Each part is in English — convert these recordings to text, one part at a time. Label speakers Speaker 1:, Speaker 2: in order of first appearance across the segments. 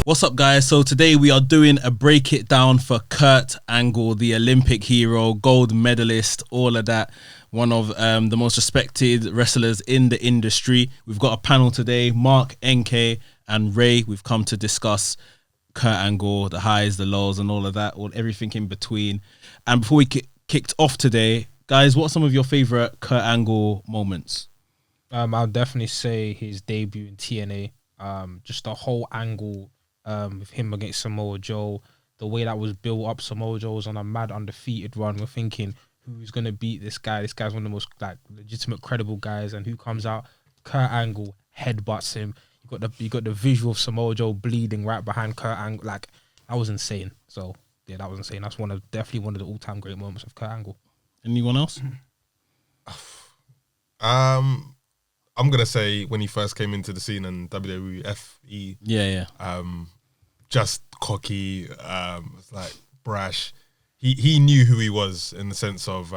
Speaker 1: What's up, guys? So today we are doing a break it down for Kurt Angle, the Olympic hero, gold medalist, all of that. One of the most respected wrestlers in the industry. We've got a panel today, Mark, NK, and Ray. We've come to discuss Kurt Angle, the highs, the lows, and all of that, everything in between. And before we kicked off today, guys, what are some of your favorite Kurt Angle moments?
Speaker 2: I'll definitely say his debut in TNA. Just the whole angle with him against Samoa Joe, the way that was built up. Samoa Joe was on a mad undefeated run. We're thinking, who's gonna beat this guy? This guy's one of the most legitimate, credible guys. And who comes out? Kurt Angle headbutts him. You got the visual of Samoa Joe bleeding right behind Kurt Angle. Like, that was insane. So yeah, that was insane. That's definitely one of the all-time great moments of Kurt Angle.
Speaker 1: Anyone else?
Speaker 3: I'm gonna say when he first came into the scene in WWE, just cocky, it's like brash. He knew who he was in the sense of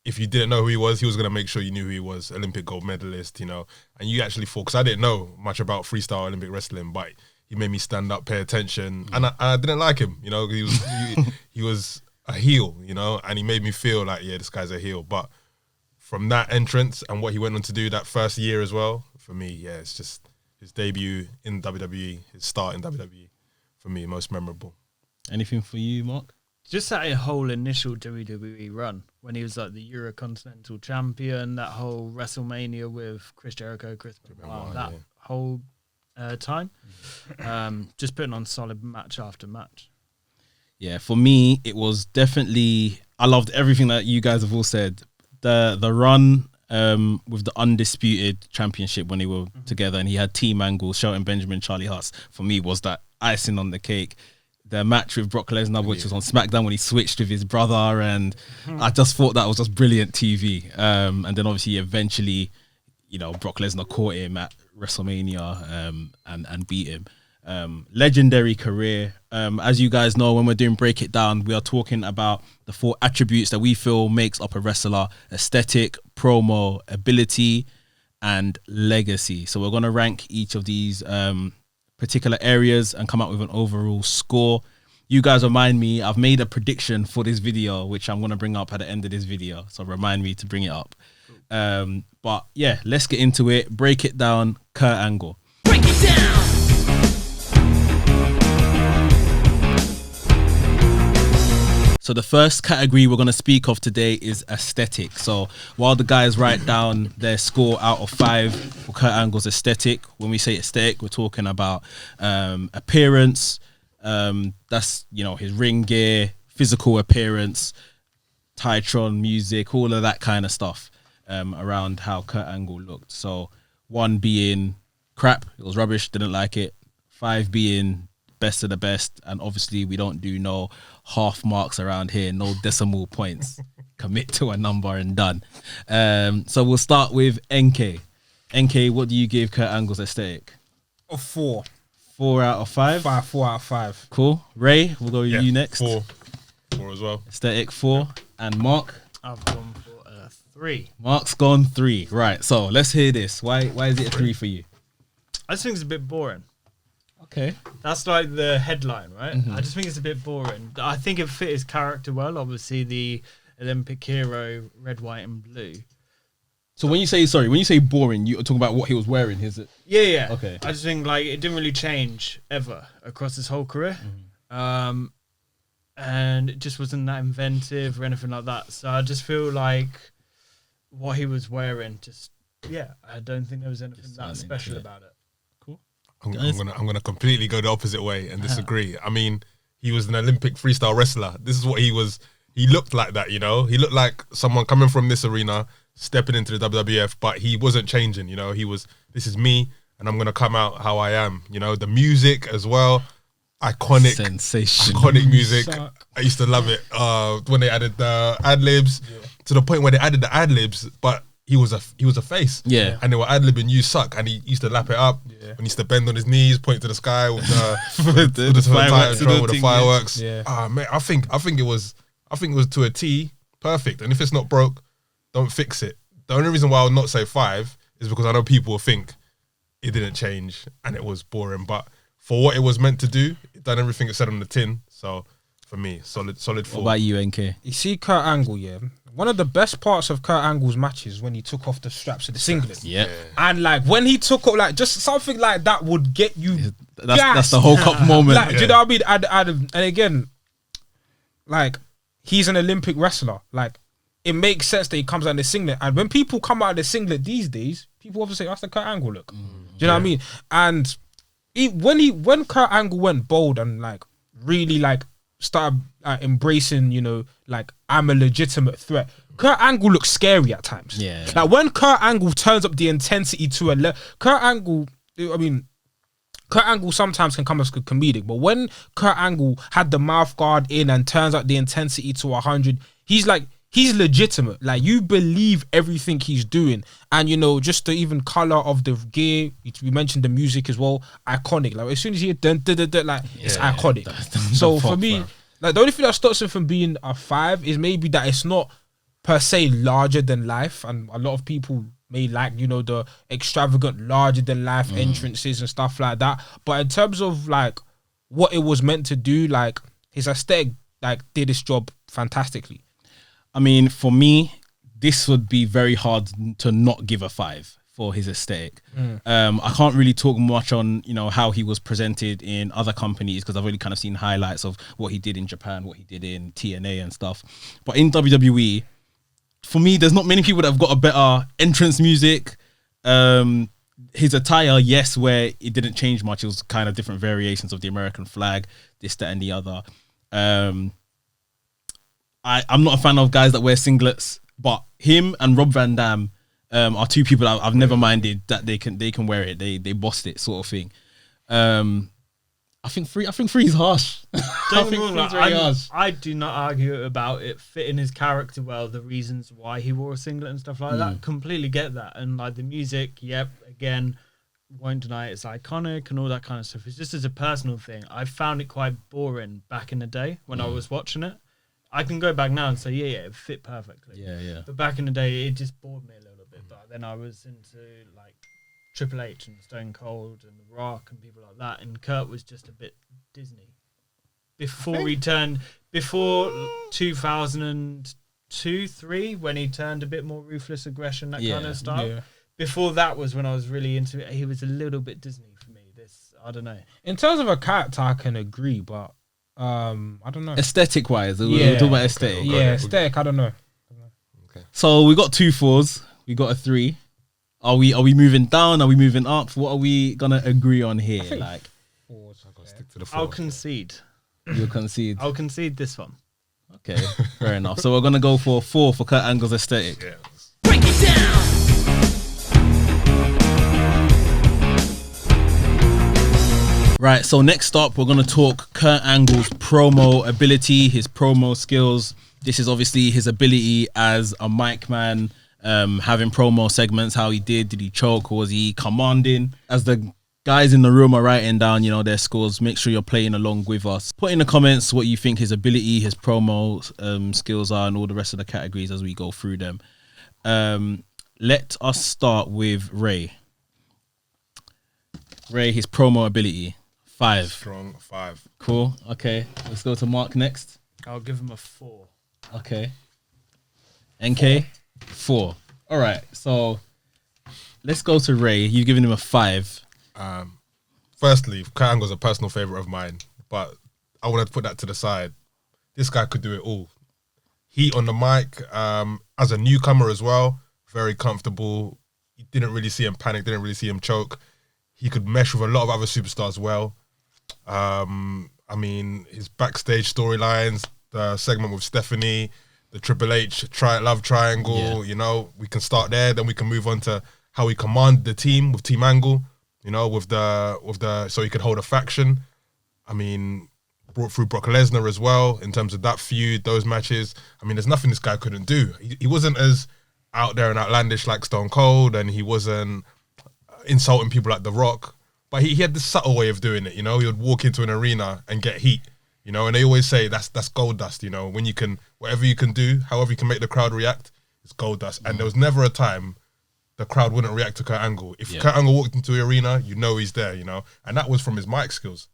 Speaker 3: if you didn't know who he was gonna make sure you knew who he was. Olympic gold medalist, you know, and you actually thought, because I didn't know much about freestyle Olympic wrestling, but he made me stand up, pay attention, and I didn't like him, you know. He was a heel, you know, and he made me feel like, yeah, this guy's a heel. But from that entrance and what he went on to do that first year as well, for me, yeah, it's just his debut in WWE, his start in WWE, for me, most memorable.
Speaker 1: Anything for you, Mark?
Speaker 4: Just that whole initial WWE run when he was like the Eurocontinental champion, that whole WrestleMania with Chris Jericho, Chris Benoit, that whole time, just putting on solid match after match.
Speaker 1: Yeah, for me, it was definitely, I loved everything that you guys have all said. The run with the undisputed championship when they were together, and he had Team Angle, Shelton Benjamin, Charlie Haas, for me was that icing on the cake. The match with Brock Lesnar, which was on SmackDown when he switched with his brother, and I just thought that was just brilliant TV. And then obviously eventually, you know, Brock Lesnar caught him at WrestleMania and beat him. Legendary career. As you guys know, when we're doing Break It Down, we are talking about the 4 attributes that we feel makes up a wrestler: aesthetic, promo, ability, and legacy. So we're going to rank each of these particular areas and come up with an overall score. You guys remind me, I've made a prediction for this video, which I'm going to bring up at the end of this video. So remind me to bring it up. But yeah, let's get into it. Break it down, Kurt Angle.
Speaker 5: Break it down.
Speaker 1: So the first category we're going to speak of today is aesthetic. So while the guys write down their score out of 5 for Kurt Angle's aesthetic, when we say aesthetic, we're talking about appearance. That's, you know, his ring gear, physical appearance, Titron music, all of that kind of stuff around how Kurt Angle looked. So 1 being crap, it was rubbish, didn't like it. 5 being best of the best, and obviously we don't do no half marks around here, no decimal points. Commit to a number and done. So we'll start with NK. NK, what do you give Kurt Angle's aesthetic?
Speaker 2: A 4.
Speaker 1: 4 out of 5?
Speaker 2: 4 out of 5.
Speaker 1: Cool. Ray, we'll go with you next.
Speaker 3: 4 as well.
Speaker 1: Aesthetic 4. And Mark?
Speaker 4: I've gone for a 3.
Speaker 1: Mark's gone 3. Right, so let's hear this. Why is it a 3 for you?
Speaker 4: I just think it's a bit boring.
Speaker 1: Okay.
Speaker 4: That's like the headline, right? I just think it's a bit boring. I think it fit his character well. Obviously, the Olympic hero, red, white, and blue.
Speaker 1: So when you say boring, you're talking about what he was wearing, is it?
Speaker 4: Yeah.
Speaker 1: Okay.
Speaker 4: I just think like it didn't really change ever across his whole career. And it just wasn't that inventive or anything like that. So I just feel like what he was wearing, I don't think there was anything that special about it.
Speaker 3: I'm gonna completely go the opposite way and disagree. I mean, he was an Olympic freestyle wrestler. This is what he was. He looked like that, you know. He looked like someone coming from this arena, stepping into the WWF, but he wasn't changing. You know, he was. This is me, and I'm gonna come out how I am. You know, the music as well, iconic,
Speaker 1: sensational,
Speaker 3: iconic music. I used to love it when they added the ad libs to the point where they added the ad libs, but he was a face.
Speaker 1: Yeah.
Speaker 3: And they were ad-libbing "You suck," and he used to lap it up. Yeah. And he used to bend on his knees, point to the sky with the fireworks.
Speaker 2: Yeah.
Speaker 3: Man, I think it was to a T, perfect. And if it's not broke, don't fix it. The only reason why I would not say 5 is because I know people will think it didn't change and it was boring. But for what it was meant to do, it done everything it said on the tin. So for me, solid 4.
Speaker 1: What about you, NK?
Speaker 2: You see Kurt Angle, yeah. One of the best parts of Kurt Angle's matches when he took off the straps of the singlet.
Speaker 1: Yeah.
Speaker 2: And like when he took off, like just something like that would get you.
Speaker 1: That's the whole cup moment.
Speaker 2: Like, do you know what I mean? And again, like he's an Olympic wrestler. Like it makes sense that he comes out in the singlet. And when people come out of the singlet these days, people obviously say that's the Kurt Angle look. Do you know what I mean? And when Kurt Angle went bold and like really like started embracing, you know, like I'm a legitimate threat. Kurt Angle looks scary at times.
Speaker 1: Yeah.
Speaker 2: Like when Kurt Angle turns up the intensity to a level, Kurt Angle sometimes can come as comedic, but when Kurt Angle had the mouth guard in and turns up the intensity to 100, he's legitimate. Like you believe everything he's doing, and you know just the even color of the gear. We mentioned the music as well, iconic. Like as soon as he it's iconic. So for me, like the only thing that stops him from being a 5 is maybe that it's not per se larger than life, and a lot of people may like, you know, the extravagant larger than life entrances and stuff like that. But in terms of like what it was meant to do, like his aesthetic like did its job fantastically.
Speaker 1: I mean, for me, this would be very hard to not give a 5 for his aesthetic. I can't really talk much on, you know, how he was presented in other companies because I've only kind of seen highlights of what he did in Japan, what he did in TNA and stuff. But in WWE, for me, there's not many people that have got a better entrance music. His attire, yes, where it didn't change much. It was kind of different variations of the American flag, this, that, and the other. I'm not a fan of guys that wear singlets, but him and Rob Van Dam are two people I've never minded that they can wear it. They bossed it, sort of thing. I think three is harsh.
Speaker 4: I do not argue about it fitting his character well, the reasons why he wore a singlet and stuff like that. Completely get that. And like the music, yep, again, won't deny it's iconic and all that kind of stuff. It's just as a personal thing. I found it quite boring back in the day when I was watching it. I can go back now and say, yeah, it fit perfectly.
Speaker 1: Yeah.
Speaker 4: But back in the day, it just bored me a little bit. But then I was into like Triple H and Stone Cold and The Rock and people like that, and Kurt was just a bit Disney before 2002-3 when he turned a bit more ruthless aggression, that kind of stuff. Before that was when I was really into it. He was a little bit Disney for me. I don't know.
Speaker 2: In terms of a character, I can agree, but I don't know.
Speaker 1: Aesthetic wise, we're talking about aesthetic.
Speaker 2: Aesthetic. I don't know.
Speaker 1: Okay. So we got 2 4s. We got a 3. Are we moving down? Are we moving up? What are we gonna agree on here? Like,
Speaker 2: 4s.
Speaker 3: I'll stick to the 4.
Speaker 4: I'll concede.
Speaker 1: You'll concede.
Speaker 4: I'll concede this one.
Speaker 1: Okay, fair enough. So we're gonna go for 4 for Kurt Angle's aesthetic.
Speaker 3: Yeah.
Speaker 5: Break it down.
Speaker 1: Right. So next up, we're gonna talk Kurt Angle's promo ability, his promo skills. This is obviously his ability as a mic man. Having promo segments, how he did he choke, or was he commanding? As the guys in the room are writing down, you know, their scores, make sure you're playing along with us. Put in the comments what you think his ability, his promo skills are, and all the rest of the categories as we go through them. Let us start with Ray. His promo ability, 5.
Speaker 3: Strong 5.
Speaker 1: Cool. Okay, let's go to Mark next.
Speaker 4: I'll give him a 4.
Speaker 1: Okay. NK? 4. All right. So let's go to Ray. You've given him a 5.
Speaker 3: Firstly, Kurt Angle's a personal favorite of mine, but I want to put that to the side. This guy could do it all. Heat on the mic, as a newcomer as well, very comfortable. You didn't really see him panic, didn't really see him choke. He could mesh with a lot of other superstars well. I mean, his backstage storylines, the segment with Stephanie, the Triple H love triangle, you know, we can start there. Then we can move on to how he commanded the team with Team Angle, you know, with the so he could hold a faction. I mean, brought through Brock Lesnar as well in terms of that feud, those matches. I mean, there's nothing this guy couldn't do. He wasn't as out there and outlandish like Stone Cold, and he wasn't insulting people like The Rock, but he had this subtle way of doing it. You know, he would walk into an arena and get heat. You know, and they always say that's gold dust. You know, when you can, whatever you can do, however you can make the crowd react, it's gold dust. And there was never a time the crowd wouldn't react to Kurt Angle. If Kurt Angle walked into the arena, you know he's there, you know? And that was from his mic skills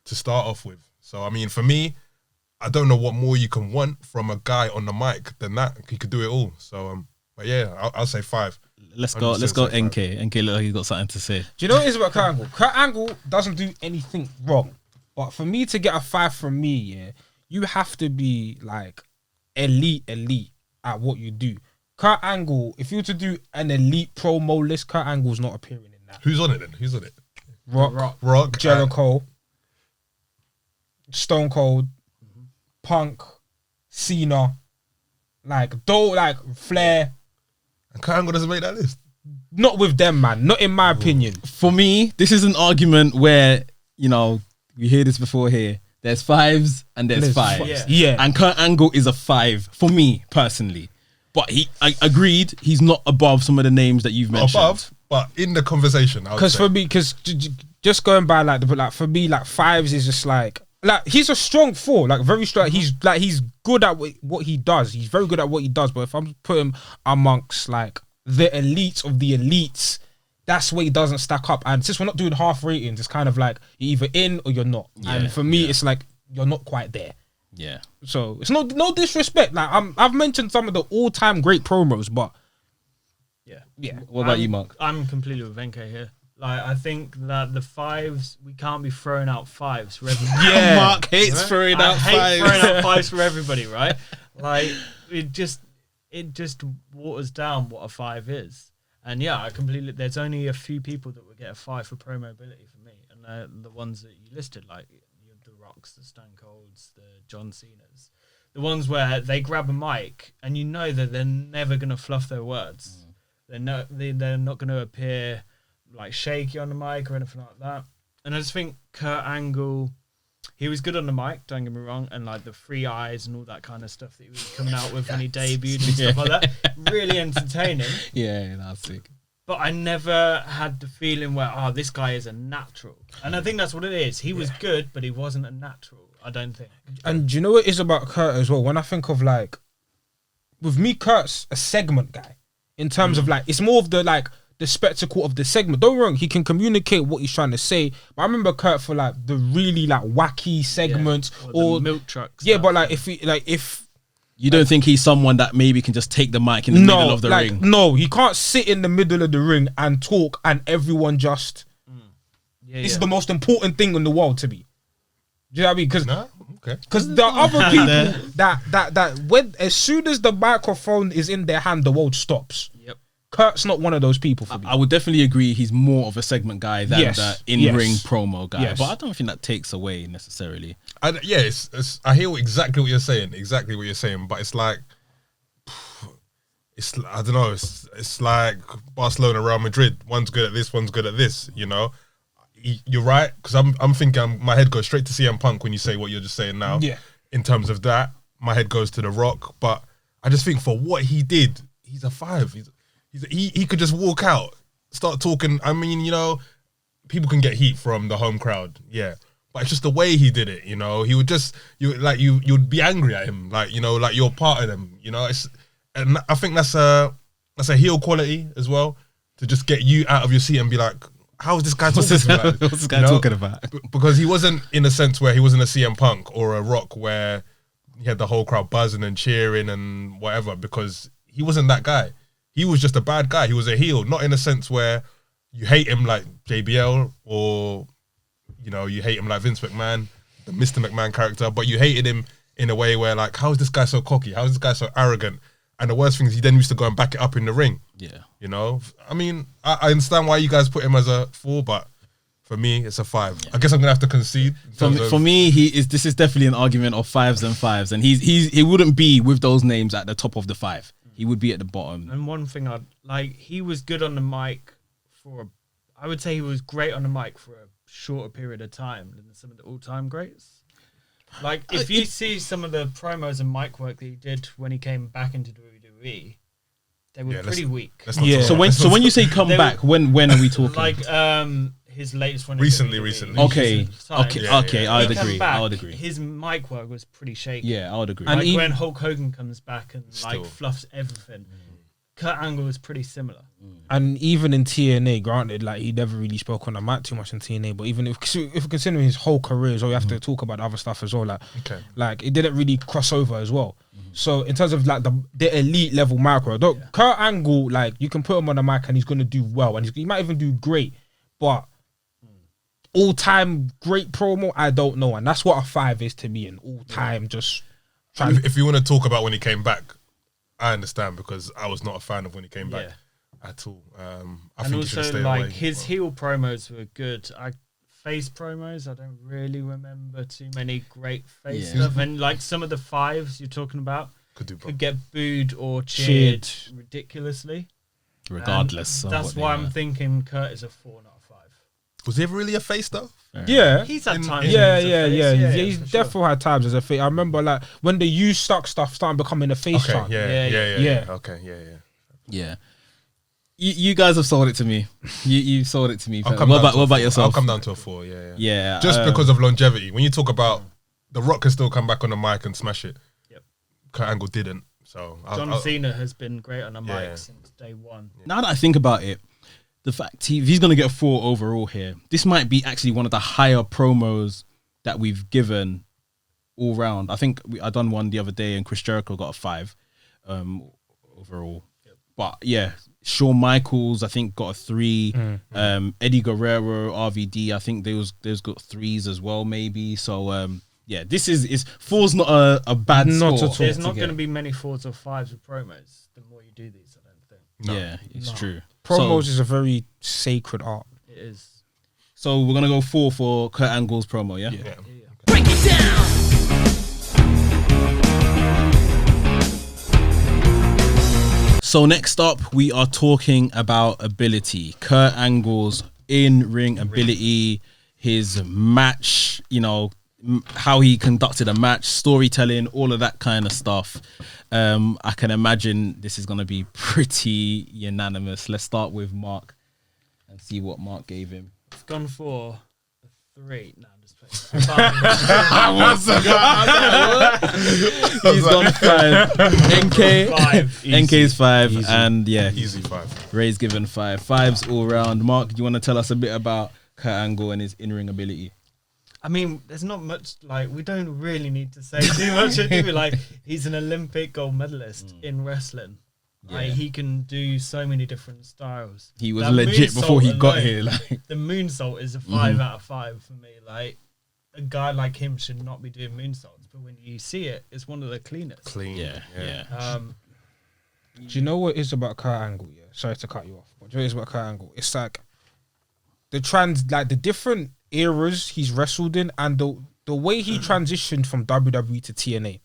Speaker 3: to start off with. So, I mean, for me, I don't know what more you can want from a guy on the mic than that. He could do it all. So, but yeah, I'll say 5.
Speaker 1: Let's go NK. NK look like he's got something to say.
Speaker 2: Do you know what it is about Kurt Angle? Kurt Angle doesn't do anything wrong. But for me to get a 5 from me, yeah, you have to be like elite at what you do. Kurt Angle, if you were to do an elite promo list, Kurt Angle's not appearing in that.
Speaker 3: Who's on it then? Who's on it?
Speaker 2: Rock, Jericho, Stone Cold, Punk, Cena, like Flair.
Speaker 3: And Kurt Angle doesn't make that list.
Speaker 2: Not with them, man. Not in my opinion.
Speaker 1: For me, this is an argument where, you know, we hear this before here. There's 5s and there's 5s.
Speaker 2: Yeah.
Speaker 1: And Kurt Angle is a 5 for me personally. But I agreed, he's not above some of the names that you've mentioned.
Speaker 3: Above, but in the conversation,
Speaker 2: because for me, just going by for me, 5s is just like he's a strong 4, like very strong. He's good at what he does. He's very good at what he does. But if I'm putting him amongst like the elites of the elites, that's where he doesn't stack up. And since we're not doing half ratings, it's kind of like you're either in or you're not. Yeah, and for me, it's like you're not quite there.
Speaker 1: Yeah.
Speaker 2: So it's no disrespect. Like I've mentioned some of the all-time great promos, but yeah.
Speaker 1: What about you, Mark?
Speaker 4: I'm completely with Venke here. Like I think that the 5s, we can't be throwing out 5s for everybody.
Speaker 1: Yeah, Mark hates throwing out 5s.
Speaker 4: I hate throwing out 5s for everybody, right? Like it just waters down what a 5 is. And yeah, I completely. There's only a few people that would get a 5 for promo ability for me, and they're the ones that you listed, like the Rocks, the Stone Colds, the John Cenas, the ones where they grab a mic and you know that they're never gonna fluff their words. They're not going to appear like shaky on the mic or anything like that. And I just think Kurt Angle, he was good on the mic, don't get me wrong, and like the 3 eyes and all that kind of stuff that he was coming out with when he debuted and stuff like that. Really entertaining.
Speaker 1: Yeah, that's sick.
Speaker 4: But I never had the feeling where, this guy is a natural. And I think that's what it is. He was good, but he wasn't a natural, I don't think.
Speaker 2: And do you know what it is about Kurt as well? When I think of like, with me, Kurt's a segment guy. In terms of like, it's more of the spectacle of the segment. Don't get me wrong, he can communicate what he's trying to say. But I remember Kurt for like the really like wacky segments
Speaker 4: or the milk trucks.
Speaker 2: Yeah, but like if
Speaker 1: you don't think he's someone that maybe can just take the mic in the middle of the ring?
Speaker 2: No, he can't sit in the middle of the ring and talk and everyone just. This is the most important thing in the world to me. Do you know what I mean? Because there are other people that when as soon as the microphone is in their hand, the world stops.
Speaker 4: Yep.
Speaker 2: Kurt's not one of those people for me.
Speaker 1: I would definitely agree he's more of a segment guy than the in-ring promo guy.
Speaker 2: Yes.
Speaker 1: But I don't think that takes away necessarily.
Speaker 3: I hear exactly what you're saying. But it's like, I don't know. It's like Barcelona, Real Madrid. One's good at this, one's good at this. You know, you're right, because I'm thinking my head goes straight to CM Punk when you say what you're just saying now.
Speaker 2: Yeah.
Speaker 3: In terms of that, my head goes to The Rock, but I just think for what he did, he's a 5. He could just walk out, start talking. I mean, you know, people can get heat from the home crowd, yeah, but it's just the way he did it. You know, he would just you'd be angry at him, like, you know, like you're part of them. You know, and I think that's a heel quality as well, to just get you out of your seat and be like, how is this guy talking about?
Speaker 1: What's this guy talking about?
Speaker 3: Because he wasn't in a sense where he wasn't a CM Punk or a Rock where he had the whole crowd buzzing and cheering and whatever, because he wasn't that guy. He was just a bad guy. He was a heel, not in a sense where you hate him like JBL or, you know, you hate him like Vince McMahon, the Mr. McMahon character, but you hated him in a way where like, how is this guy so cocky? How is this guy so arrogant? And the worst thing is he then used to go and back it up in the ring.
Speaker 1: Yeah.
Speaker 3: You know, I mean, I understand why you guys put him as a 4, but for me, it's a 5. Yeah. I guess I'm gonna have to concede.
Speaker 1: For me, this is definitely an argument of 5s and 5s, and he wouldn't be with those names at the top of the 5. He would be at the bottom.
Speaker 4: And one thing he was good on the mic I would say he was great on the mic for a shorter period of time than some of the all-time greats. Like, if you see some of the promos and mic work that he did when he came back into WWE, they were pretty weak.
Speaker 1: Yeah. So when you say come back, when are we talking?
Speaker 4: Like his latest one.
Speaker 3: Recently.
Speaker 1: Okay. I would agree.
Speaker 4: His mic work was pretty shaky.
Speaker 1: Yeah, I would agree.
Speaker 4: And when Hulk Hogan comes back and fluffs everything, Kurt Angle was pretty similar.
Speaker 2: And even in TNA, granted, like he never really spoke on the mic too much in TNA, but even if considering his whole career as well, you have to talk about other stuff as well. Like it didn't really cross over as well. So in terms of like the elite level micro, Kurt Angle, like you can put him on the mic and he's gonna do well, and he might even do great, but all time great promo, I don't know, and that's what a 5 is to me. An all time just.
Speaker 3: If you want to talk about when he came back, I understand because I was not a fan of when he came back at all. I think he should stay away.
Speaker 4: His heel promos were good. Face promos, I don't really remember too many great face stuff. And like some of the 5s you're talking about could get booed or cheered ridiculously.
Speaker 1: Regardless.
Speaker 4: That's why I'm thinking Kurt is a 4, not a 5.
Speaker 3: Was he ever really a face though?
Speaker 2: Yeah,
Speaker 4: he's had times.
Speaker 2: He's definitely had times as a face. I remember like when the "you stuck" stuff started becoming a face chant.
Speaker 1: Yeah. You guys have sold it to me. You sold it to me. What about yourself?
Speaker 3: I'll come down to a 4.
Speaker 1: Yeah.
Speaker 3: Just because of longevity. When you talk about The Rock can still come back on the mic and smash it. Yep. Kurt Angle didn't. So
Speaker 4: John Cena has been great on the mic since day one.
Speaker 1: Now that I think about it, the fact if he's going to get a 4 overall here, this might be actually one of the higher promos that we've given all round. I think I done one the other day and Chris Jericho got a 5 overall. Yep. But yeah, Shawn Michaels I think got a 3. Eddie Guerrero, RVD, I think they've got 3s as well maybe. So this is 4's not a bad
Speaker 2: not
Speaker 1: score.
Speaker 2: at all.
Speaker 4: There's not going to be many 4s or 5s with promos. The more you do these, I don't think.
Speaker 3: No.
Speaker 1: Yeah, it's true.
Speaker 2: Promos is a very sacred art.
Speaker 4: It is.
Speaker 1: So we're gonna go 4 for Kurt Angle's promo, yeah?
Speaker 3: Yeah.
Speaker 5: Break it down.
Speaker 1: So next up, we are talking about ability. Kurt Angle's in-ring ability, his match, how he conducted a match, storytelling, all of that kind of stuff. I can imagine this is going to be pretty unanimous. Let's start with Mark and see what Mark gave him.
Speaker 4: I've gone for a 3. No, I'm just playing.
Speaker 1: He's gone 5. NK's 5.
Speaker 2: Easy.
Speaker 1: And
Speaker 3: Easy 5.
Speaker 1: Ray's given 5. 5's all round. Mark, do you want to tell us a bit about Kurt Angle and his in-ring ability?
Speaker 4: I mean, there's not much, we don't really need to say too much. Do we? He's an Olympic gold medalist in wrestling. Yeah. He can do so many different styles.
Speaker 1: He was legit before he got here.
Speaker 4: The moonsault is a 5 out of 5 for me. A guy like him should not be doing moonsaults, but when you see it, it's one of the cleanest.
Speaker 3: Clean.
Speaker 1: Yeah.
Speaker 2: Do you know what it is about Kurt Angle? Yeah, sorry to cut you off, but do you know what it is about Kurt Angle? It's like the different eras he's wrestled in and the way he transitioned from WWE to TNA.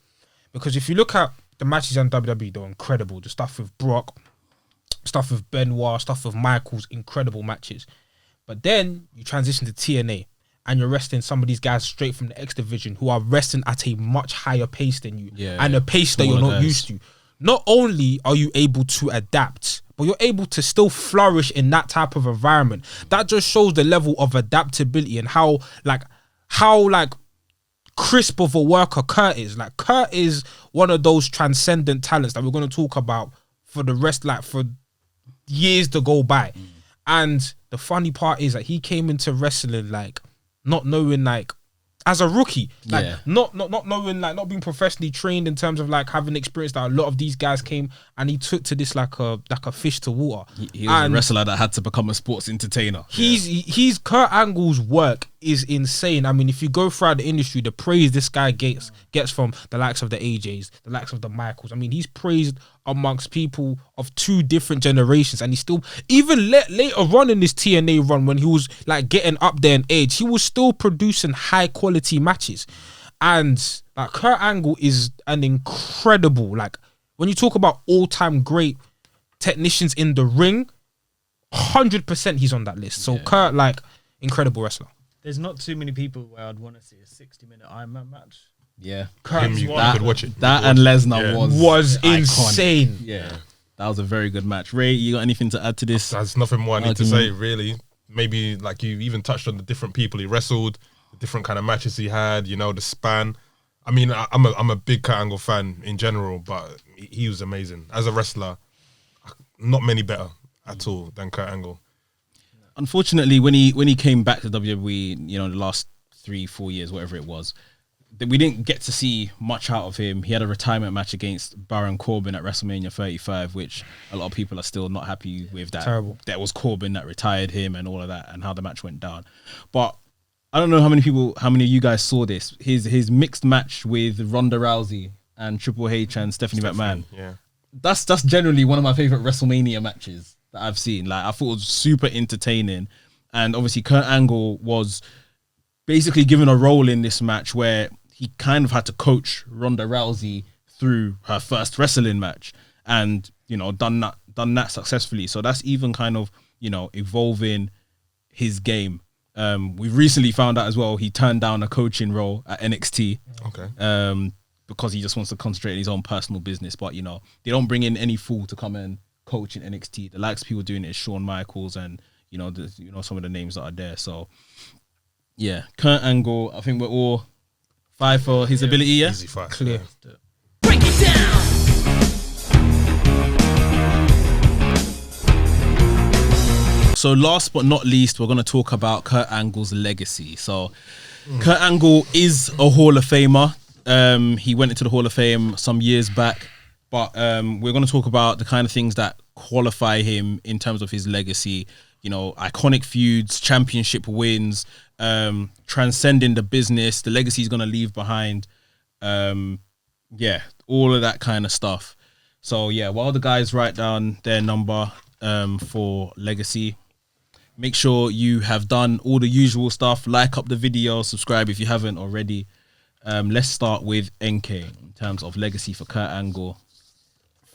Speaker 2: Because if you look at the matches on WWE, they're incredible. The stuff with Brock, stuff with Benoit, stuff with Michaels, incredible matches. But then you transition to TNA and you're wrestling some of these guys straight from the X Division who are wrestling at a much higher pace than you and a pace that you're not used to. Not only are you able to adapt, but you're able to still flourish in that type of environment. That just shows the level of adaptability and how crisp of a worker Kurt is. Kurt is one of those transcendent talents that we're going to talk about for the rest, for years to go by. And the funny part is that he came into wrestling not knowing as a rookie, not knowing, not being professionally trained in terms of having experience that a lot of these guys came, and he took to this like a fish to water.
Speaker 1: He was a wrestler that had to become a sports entertainer.
Speaker 2: He's Kurt Angle's work is insane. I mean, if you go throughout the industry, the praise this guy gets from the likes of the AJs, the likes of the Michaels. I mean, he's praised amongst people of 2 different generations, and he still, even later on in this TNA run, when he was getting up there in age, he was still producing high quality matches. And Kurt Angle is an incredible, when you talk about all time great technicians in the ring, 100% he's on that list. So Kurt, incredible wrestler.
Speaker 4: There's not too many people where I'd want to see a 60-minute Iron Man match.
Speaker 1: Yeah,
Speaker 3: you could watch it.
Speaker 1: That and Lesnar
Speaker 2: was insane.
Speaker 1: Yeah, that was a very good match. Ray, you got anything to add to this?
Speaker 3: There's nothing more I need to say, really. Maybe you even touched on the different people he wrestled, the different kind of matches he had. The span. I mean, I'm a big Kurt Angle fan in general, but he was amazing as a wrestler. Not many better. at all than Kurt Angle.
Speaker 1: Unfortunately, when he came back to WWE, the last 3-4 years, whatever it was, we didn't get to see much out of him. He had a retirement match against Baron Corbin at WrestleMania 35, which a lot of people are still not happy with.
Speaker 2: Terrible.
Speaker 1: That was Corbin that retired him and all of that, and how the match went down. But I don't know how many of you guys saw this. His mixed match with Ronda Rousey and Triple H and Stephanie McMahon.
Speaker 3: Yeah,
Speaker 1: that's generally one of my favorite WrestleMania matches that I've seen. Like, I thought it was super entertaining, and obviously Kurt Angle was basically given a role in this match where he kind of had to coach Ronda Rousey through her first wrestling match, and done that successfully. So that's even kind of evolving his game. We've recently found out as well he turned down a coaching role at NXT.
Speaker 3: Okay.
Speaker 1: Because he just wants to concentrate on his own personal business. But they don't bring in any fool to come and coach in NXT. The likes of people doing it is Shawn Michaels and some of the names that are there. So yeah, Kurt Angle, I think we're all 5 for his ability. Yeah,
Speaker 3: easy 5.
Speaker 2: Clear.
Speaker 3: Yeah.
Speaker 5: Break it down.
Speaker 1: So last but not least, we're going to talk about Kurt Angle's legacy. So Kurt Angle is a Hall of Famer. He went into the Hall of Fame some years back, but we're going to talk about the kind of things that qualify him in terms of his legacy. Iconic feuds, championship wins, transcending the business, the legacy he's going to leave behind. All of that kind of stuff. So yeah, while the guys write down their number for legacy, make sure you have done all the usual stuff. Like up the video, subscribe if you haven't already. Let's start with NK in terms of legacy for Kurt Angle.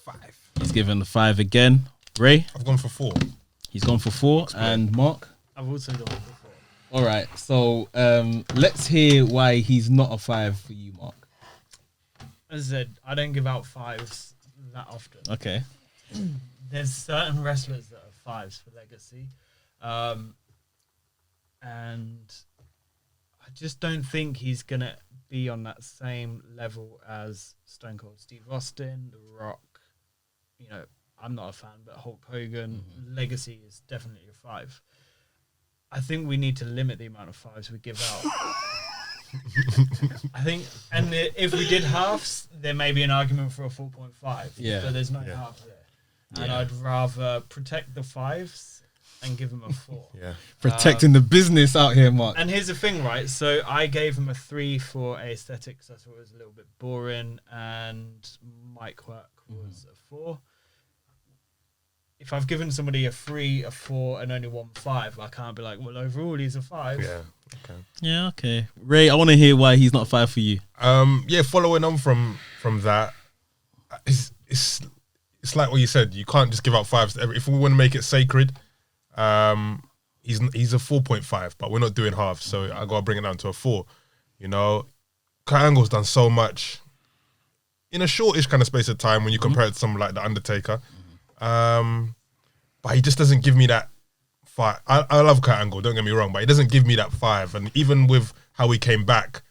Speaker 2: 5.
Speaker 1: He's given the 5 again. Ray?
Speaker 3: I've gone for 4.
Speaker 1: He's gone for 4. And Mark?
Speaker 4: I've also gone for 4.
Speaker 1: All right. So let's hear why he's not a 5 for you, Mark.
Speaker 4: As I said, I don't give out 5s that often.
Speaker 1: Okay.
Speaker 4: There's certain wrestlers that are 5s for legacy. And I just don't think he's going to be on that same level as Stone Cold Steve Austin, The Rock. I'm not a fan, but Hulk Hogan. Legacy is definitely a 5. I think we need to limit the amount of 5s we give out. I think, and if we did halves, there may be an argument for a 4.5.
Speaker 1: Yeah.
Speaker 4: But there's no half there. And I'd rather protect the 5s and give him a 4.
Speaker 3: Yeah.
Speaker 1: Protecting the business out here, Mark.
Speaker 4: And here's the thing, right? So I gave him a 3 for aesthetics. I thought it was a little bit boring, and mic work was a 4. If I've given somebody a 3, a 4, and only 1 5, I can't be like, well, overall he's a 5.
Speaker 3: Yeah. Okay.
Speaker 1: Yeah, okay. Ray, I want to hear why he's not 5 for you.
Speaker 3: Following on from that, it's like what you said. You can't just give out 5s. If we want to make it sacred, he's a 4.5, but we're not doing halves, so I gotta bring it down to a 4. Kurt Angle's done so much in a shortish kind of space of time when you compare it to someone like The Undertaker. But he just doesn't give me that 5. I love Kurt Angle, don't get me wrong, but he doesn't give me that 5. And even with how he came back,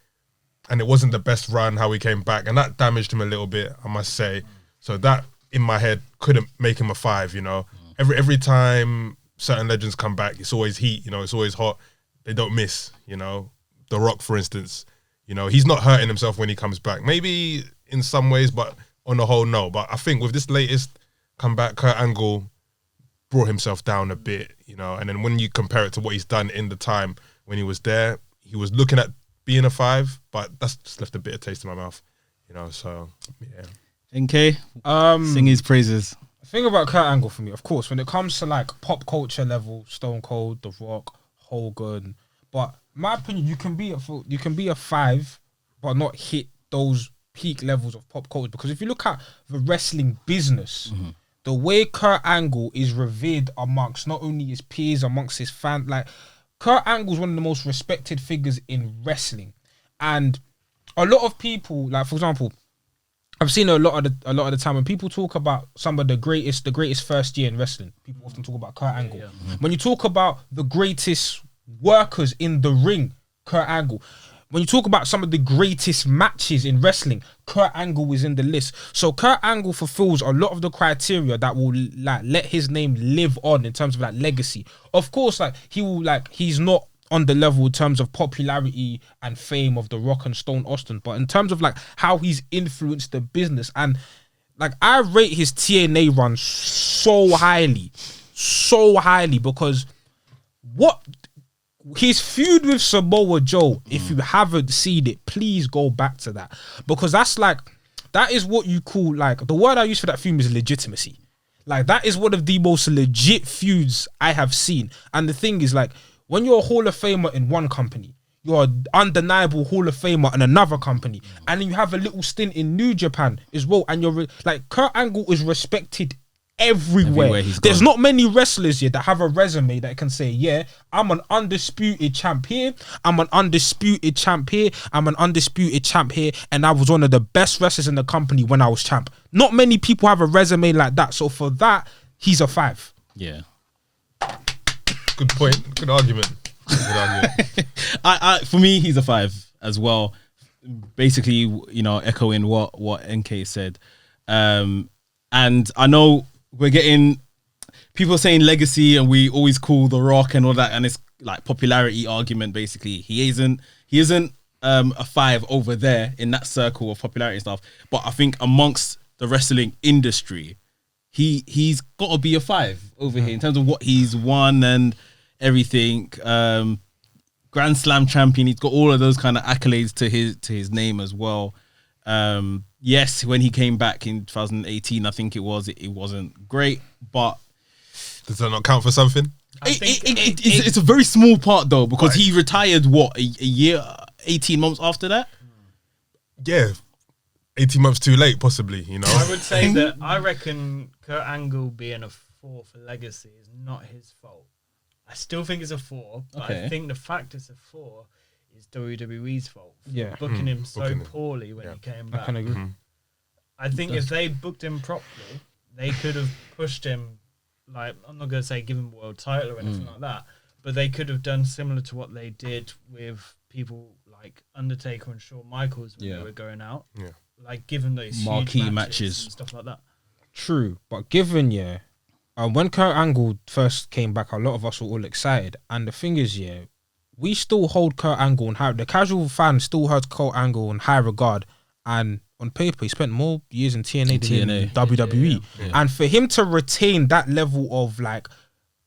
Speaker 3: and it wasn't the best run how he came back, and that damaged him a little bit, I must say. So that in my head couldn't make him a 5. Every time certain legends come back, it's always heat. It's always hot. They don't miss. The Rock, for instance. He's not hurting himself when he comes back. Maybe in some ways, but on the whole, no. But I think with this latest comeback, Kurt Angle brought himself down a bit, and then when you compare it to what he's done in the time when he was there, he was looking at being a 5, but that's just left a bitter taste in my mouth, so yeah.
Speaker 1: NK, sing his praises.
Speaker 2: The thing about Kurt Angle for me, of course, when it comes to like pop culture level, Stone Cold, The Rock, Hogan, but in my opinion, you can be a 5, but not hit those peak levels of pop culture. Because if you look at the wrestling business, the way Kurt Angle is revered amongst not only his peers, amongst his fans, like Kurt Angle's one of the most respected figures in wrestling, and a lot of people, like for example, I've seen a lot of the time when people talk about some of the greatest first year in wrestling, people often talk about Kurt Angle. When you talk about the greatest workers in the ring, Kurt Angle. when you talk about some of the greatest matches in wrestling, Kurt Angle is in the list. So Kurt Angle fulfills a lot of the criteria that will like let his name live on in terms of like legacy. Of course, like he will like he's not on the level in terms of popularity and fame of The Rock and Stone Austin, but in terms of like how he's influenced the business, and like I rate his TNA run so highly because what his feud with Samoa Joe, if you haven't seen it, please go back to that, because that is what you call, like, the word I use for that feud is legitimacy. Like, that is one of the most legit feuds I have seen. And the thing is, like, when you're a Hall of Famer in one company, you're an undeniable Hall of Famer in another company, and then you have a little stint in New Japan as well, and you're like, Kurt Angle is respected everywhere. There's not many wrestlers here that have a resume that can say, yeah, I'm an undisputed champ here, I'm an undisputed champ here, I'm an undisputed champ here, and I was one of the best wrestlers in the company when I was champ. Not many people have a resume like that, so for that, he's a 5.
Speaker 1: Yeah.
Speaker 3: Good point. Good argument.
Speaker 1: I for me, he's a 5 as well. Basically, you know, echoing what NK said. And I know we're getting people saying legacy, and we always call The Rock and all that, and it's like popularity argument. Basically, he isn't a 5 over there in that circle of popularity and stuff. But I think amongst the wrestling industry, he's got to be a 5 over here in terms of what he's won and everything. Grand Slam champion. He's got all of those kind of accolades to his name as well. Yes, when he came back in 2018, I think it wasn't great, but
Speaker 3: does that not count for something?
Speaker 1: It's a very small part though, because he retired a year, 18 months after that.
Speaker 3: Yeah, 18 months too late, possibly. You know,
Speaker 4: I would say that I reckon Kurt Angle being a 4 for legacy is not his fault. I still think it's a 4, but I think the fact it's a 4 is WWE's fault for booking him so poorly when he came back.
Speaker 2: I can agree.
Speaker 4: I think if they booked him properly, they could have pushed him, like, I'm not going to say give him a world title or anything like that, but they could have done similar to what they did with people like Undertaker and Shawn Michaels when they were going out. Yeah. Like, give him those
Speaker 1: marquee
Speaker 4: huge
Speaker 1: matches
Speaker 4: and stuff like that.
Speaker 2: True, but given, when Kurt Angle first came back, a lot of us were all excited. And the thing is, we still hold Kurt Angle in high. The casual fan still holds Kurt Angle in high regard. And on paper, he spent more years in TNA than in WWE. Yeah. And for him to retain that level of like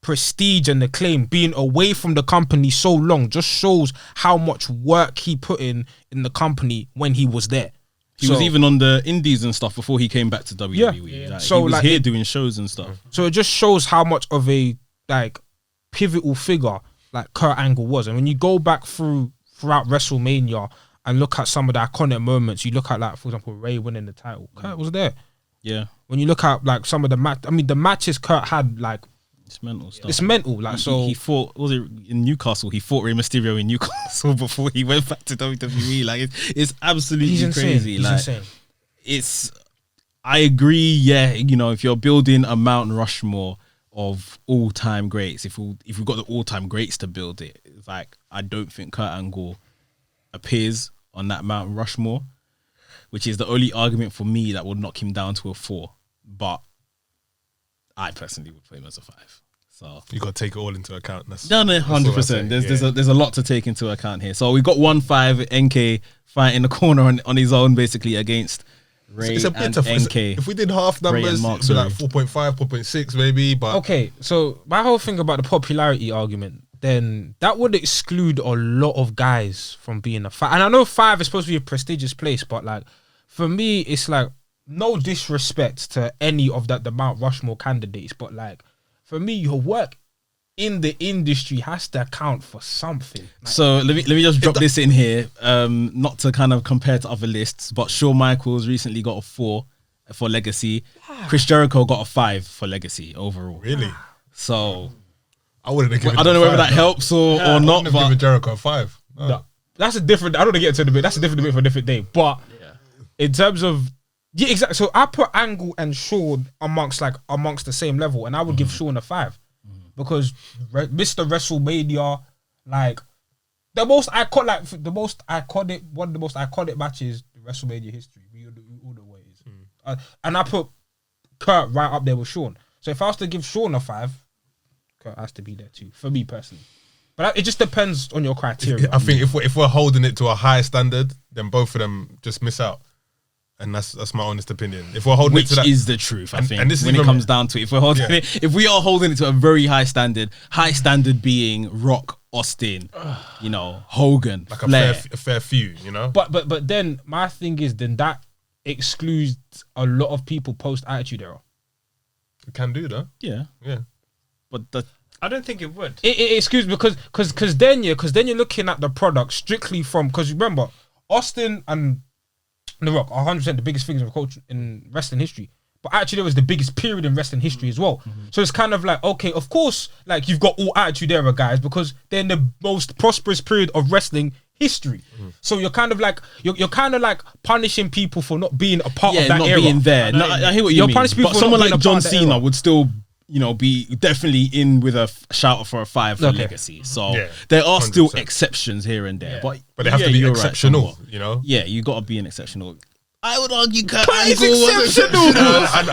Speaker 2: prestige and acclaim, being away from the company so long, just shows how much work he put in the company when he was there.
Speaker 1: He was even on the indies and stuff before he came back to WWE. Yeah. Like, so he was here doing shows and stuff.
Speaker 2: So it just shows how much of a like pivotal figure like Kurt Angle was. And when you go back throughout WrestleMania and look at some of the iconic moments, you look at, like, for example, Ray winning the title. Kurt was there.
Speaker 1: Yeah.
Speaker 2: When you look at like some of the matches Kurt had, like,
Speaker 1: it's mental stuff.
Speaker 2: It's mental. Like,
Speaker 1: he fought, was it in Newcastle? He fought Rey Mysterio in Newcastle before he went back to WWE. Like, it's absolutely crazy.
Speaker 2: He's insane.
Speaker 1: I agree. Yeah, you know, if you're building a Mount Rushmore of all-time greats, if we've got the all-time greats to build it, it's like, I don't think Kurt Angle appears on that Mount Rushmore, which is the only argument for me that would knock him down to a 4. But I personally would put him as a 5. So
Speaker 3: you got to take it all into account.
Speaker 1: That's 100%. There's a lot to take into account here. So we got 1-5 NK fighting the corner on his own, basically, against Ray it's a bit tough. NK.
Speaker 3: If we did half numbers, it'd be like 4.5, 4.6 maybe. But
Speaker 2: okay, so my whole thing about the popularity argument, then that would exclude a lot of guys from being a 5. And I know 5 is supposed to be a prestigious place, but like for me, it's like, no disrespect to any of the Mount Rushmore candidates, but like for me, your work in the industry has to account for something. Like,
Speaker 1: so let me just drop this in here, not to kind of compare to other lists, but Shawn Michaels recently got a 4 for legacy. Chris Jericho got a 5 for legacy overall.
Speaker 3: Really?
Speaker 1: So
Speaker 3: I wouldn't have given.
Speaker 1: I don't know whether that helps or not.
Speaker 3: But given Jericho a 5.
Speaker 2: No, that's a different. I don't want to get into the debate. That's a different debate for a different day. But in terms of exactly. So I put Angle and Shawn amongst the same level, and I would give Shawn a 5 because Mr. WrestleMania, like the most iconic, one of the most iconic matches in WrestleMania history. We all know what it is. And I put Kurt right up there with Shawn. So if I was to give Shawn a 5, Kurt has to be there too, for me personally. But it just depends on your criteria.
Speaker 3: I think if we're holding it to a high standard, then both of them just miss out. And that's my honest opinion. If we're holding it to that,
Speaker 1: which is the truth, I think.
Speaker 3: And this
Speaker 1: when it comes down to it, if we are holding it to a very high standard being Rock, Austin, Hogan,
Speaker 3: like
Speaker 1: Flair.
Speaker 3: a fair few,
Speaker 2: But then my thing is, then that excludes a lot of people post Attitude Era.
Speaker 3: It can do that.
Speaker 1: Yeah. But
Speaker 4: I don't think it would.
Speaker 2: It excludes because then you're looking at the product strictly from, because remember, Austin and The Rock are 100% the biggest figures of culture in wrestling history. But actually, it was the biggest period in wrestling history as well. So it's kind of like, okay, of course, like you've got all Attitude Era guys because they're in the most prosperous period of wrestling history. So you're kind of like you're kind of like punishing people for not being a part of that
Speaker 1: not
Speaker 2: era.
Speaker 1: being there. No, I hear what you mean. But someone like John Cena would still, be definitely in with a shout for a 5 for legacy. So there are still
Speaker 3: 100%.
Speaker 1: exceptions here and there, but
Speaker 3: they have to be exceptional.
Speaker 1: Right, Yeah, you got to be an exceptional. I would argue Kurt
Speaker 2: Angle
Speaker 1: was exceptional.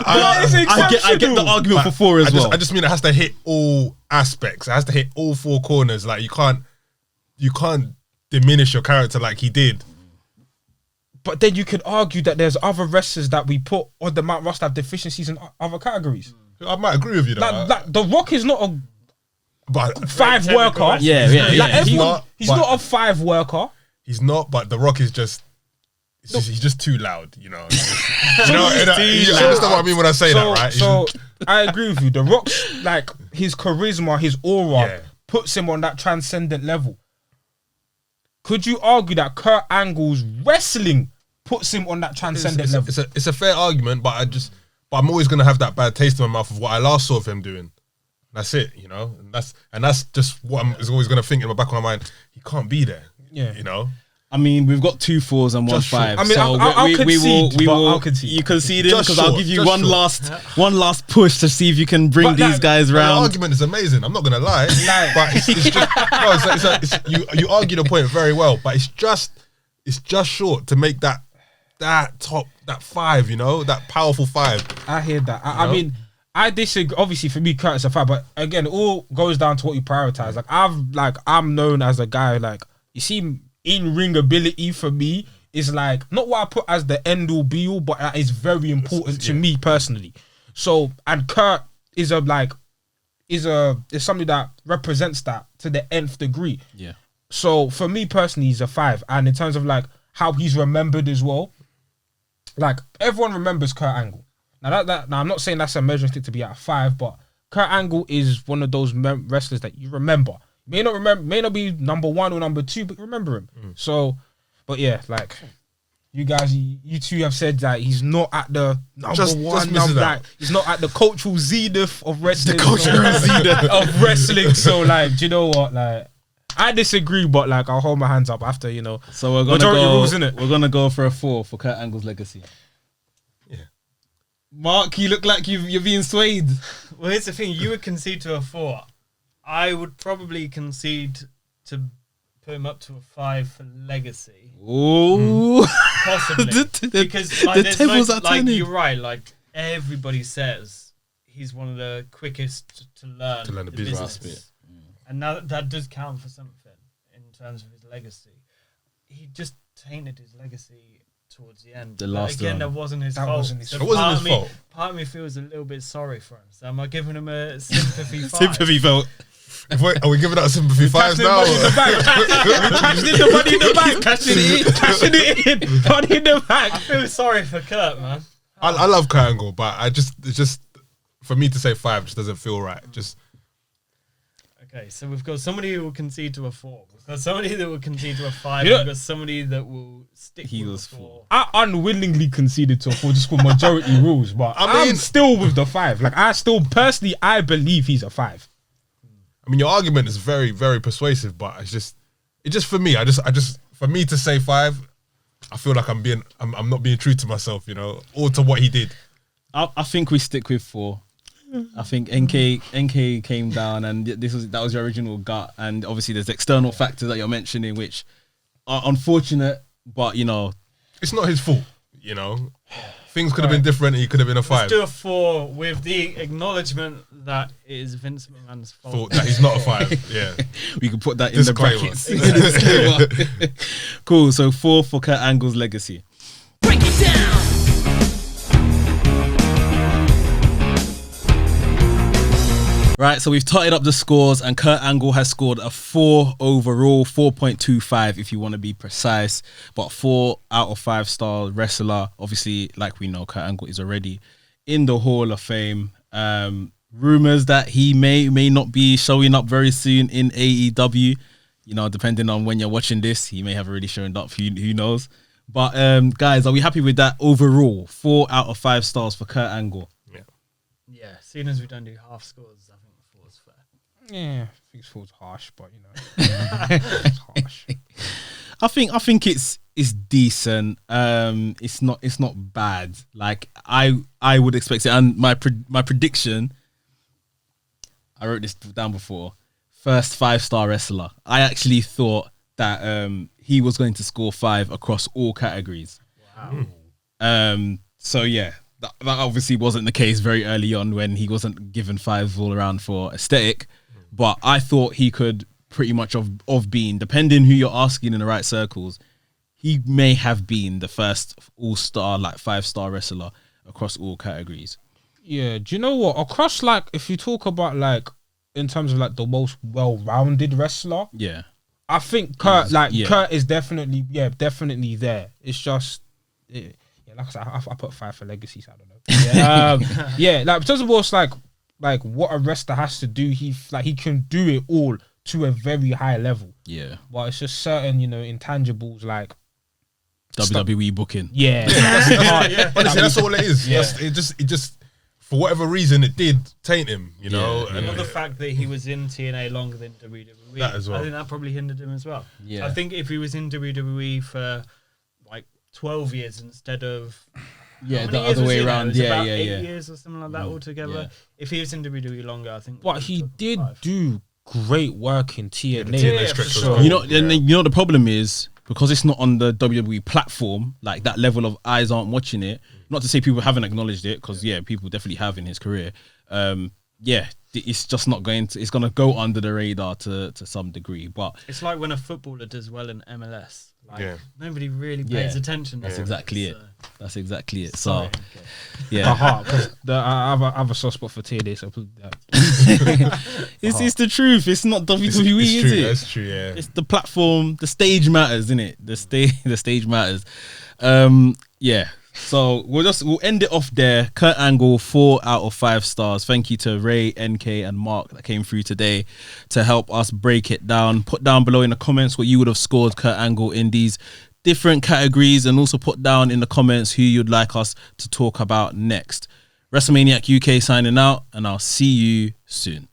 Speaker 1: I get the argument for 4 as well.
Speaker 3: I just mean it has to hit all aspects. It has to hit all 4 corners. Like you can't diminish your character like he did.
Speaker 2: But then you could argue that there's other wrestlers that we put on the Mount Roster have deficiencies in other categories.
Speaker 3: I might agree with you.
Speaker 2: Like The Rock is not a 5 worker.
Speaker 1: Yeah.
Speaker 2: He's not a 5 worker.
Speaker 3: He's not, but The Rock is just. He's just too loud, you understand what I mean when I say that, right?
Speaker 2: So I agree with you. The Rock's like his charisma, his aura puts him on that transcendent level. Could you argue that Kurt Angle's wrestling puts him on that transcendent level?
Speaker 3: It's a fair argument, but I'm always gonna have that bad taste in my mouth of what I last saw of him doing. That's it, and that's just what I'm always gonna think in the back of my mind. He can't be there,
Speaker 1: I mean, we've got 2 4s and 1 5.
Speaker 2: I mean,
Speaker 1: so
Speaker 2: I'll concede.
Speaker 1: You concede it because I'll give you one last push to see if you can bring these guys round.
Speaker 3: The argument is amazing. I'm not gonna lie, but it's just you argue the point very well, but it's just short to make that top 5. That powerful 5.
Speaker 2: I hear that. I mean, I disagree. Obviously, for me, Kurt's a 5, but again, it all goes down to what you prioritize. I'm known as a guy you see. In-ring ability for me is not what I put as the end-all be-all, but that is very important to me personally. So, and Kurt is somebody that represents that to the nth degree.
Speaker 1: Yeah.
Speaker 2: So for me personally, he's a 5. And in terms of how he's remembered as well, everyone remembers Kurt Angle. Now I'm not saying that's a measuring stick to be at a 5, but Kurt Angle is one of those wrestlers that you remember. May not be number 1 or number 2, but remember him. So, but yeah, you guys, you two have said that he's not at the number 1. He's not at the cultural zenith of wrestling. The cultural zenith of wrestling. So, do you know what? I disagree, but I'll hold my hands up after
Speaker 1: So we're gonna
Speaker 2: majority
Speaker 1: go.
Speaker 2: rules, innit?
Speaker 1: We're gonna go for a 4 for Kurt Angle's legacy.
Speaker 3: Yeah.
Speaker 1: Mark, you look like you're being swayed.
Speaker 4: Well, here's the thing: you would concede to a 4. I would probably concede to put him up to a 5 for legacy.
Speaker 1: Ooh,
Speaker 4: possibly because
Speaker 1: the tables are turning.
Speaker 4: You're right. Everybody says he's one of the quickest to learn the business. And now that does count for something in terms of his legacy. He just tainted his legacy towards the end. That wasn't his fault.
Speaker 3: It wasn't his fault.
Speaker 4: Part of me feels a little bit sorry for him. So am I giving him a sympathy 5?
Speaker 1: Sympathy vote.
Speaker 3: Are we giving out sympathy 5s now?
Speaker 2: Cashing in the money in the bank. Cashing it in. Money in the bank.
Speaker 4: I feel sorry for Kurt, man.
Speaker 3: I love Kurt Angle, but it's just for me to say 5 just doesn't feel right.
Speaker 4: Okay, so we've got somebody who will concede to a 4. We've got somebody that will concede to a 5. We've got somebody that will stick with a 4.
Speaker 2: I unwillingly conceded to a 4 just for majority rules, but I'm still with the 5. I still personally, I believe he's a 5.
Speaker 3: I mean, your argument is very, very persuasive, but it's just for me. For me to say 5, I feel like I'm not being true to myself, or to what he did.
Speaker 1: I think we stick with 4. I think NK came down, and that was your original gut, and obviously there's external factors that you're mentioning which are unfortunate, but
Speaker 3: it's not his fault. Things could have been different. He could have been a 5.
Speaker 4: Let's do a 4 with the acknowledgement that it is Vince McMahon's fault.
Speaker 3: That he's not a 5. Yeah,
Speaker 1: we can put that
Speaker 3: Disclaimer.
Speaker 1: in the brackets. Cool. So 4 for Kurt Angle's legacy.
Speaker 5: Break it down.
Speaker 1: Right, so we've totted up the scores, and Kurt Angle has scored a 4 overall, 4.25 if you want to be precise, but 4 out of 5 star wrestler. Obviously, like we know, Kurt Angle is already in the Hall of Fame. Rumors that he may not be showing up very soon in AEW. Depending on when you're watching this, he may have already shown up. Who knows? But guys, are we happy with that overall? 4 out of 5 stars for Kurt Angle.
Speaker 4: Yeah, seeing as we don't do half scores, I think 4 is fair.
Speaker 2: Yeah, I think 4's harsh, but it's harsh.
Speaker 1: I think it's decent. It's not bad. Like I would expect it. And my prediction, I wrote this down before. First 5-star wrestler. I actually thought that he was going to score 5 across all categories.
Speaker 4: Wow.
Speaker 1: So yeah. That obviously wasn't the case very early on when he wasn't given 5s all around for aesthetic, but I thought he could pretty much of being, depending who you're asking in the right circles, he may have been the first all-star, like 5-star wrestler across all categories.
Speaker 2: Yeah, do you know what? Across, like, if you talk about, like, in terms of, like, the most well-rounded wrestler,
Speaker 1: yeah,
Speaker 2: I think Kurt, Kurt is definitely there. It's just... like I said, I put 5 for legacy, so I don't know. Yeah, like in terms of what's like what a wrestler has to do, he can do it all to a very high level.
Speaker 1: Yeah,
Speaker 2: but it's just certain intangibles like
Speaker 1: WWE booking.
Speaker 2: Yeah,
Speaker 3: honestly, that's all it is.
Speaker 2: Yeah.
Speaker 3: It just for whatever reason it did taint him,
Speaker 4: And the fact that he was in TNA longer than WWE,
Speaker 3: that as well.
Speaker 4: I think that probably hindered him as well.
Speaker 1: Yeah,
Speaker 4: I think if he was in WWE for 12 years instead of
Speaker 1: the other way around. Yeah,
Speaker 4: 8 years or something like that altogether. Yeah. If he was in WWE longer, I think.
Speaker 2: But he did do great work in TNA.
Speaker 3: TNA stretch
Speaker 2: for sure.
Speaker 1: The problem is because it's not on the WWE platform, like that level of eyes aren't watching it. Not to say people haven't acknowledged it, because people definitely have in his career. It's just not going to. It's going to go under the radar to some degree. But
Speaker 4: it's like when a footballer does well in MLS. Nobody really pays attention.
Speaker 1: That's exactly it. That's exactly it. So,
Speaker 4: Sorry.
Speaker 1: yeah.
Speaker 2: Because I have a soft spot for TNA, so
Speaker 1: it's the truth. It's not WWE, is it?
Speaker 3: That's true. Yeah.
Speaker 1: It's the platform. The stage matters, isn't it? The stage matters. Yeah. So we'll end it off there. Kurt Angle, 4 out of 5 stars. Thank you to Ray, NK, and Mark that came through today to help us break it down. Put down below in the comments what you would have scored Kurt Angle in these different categories, and also put down in the comments who you'd like us to talk about next. WrestleManiac UK signing out, and I'll see you soon.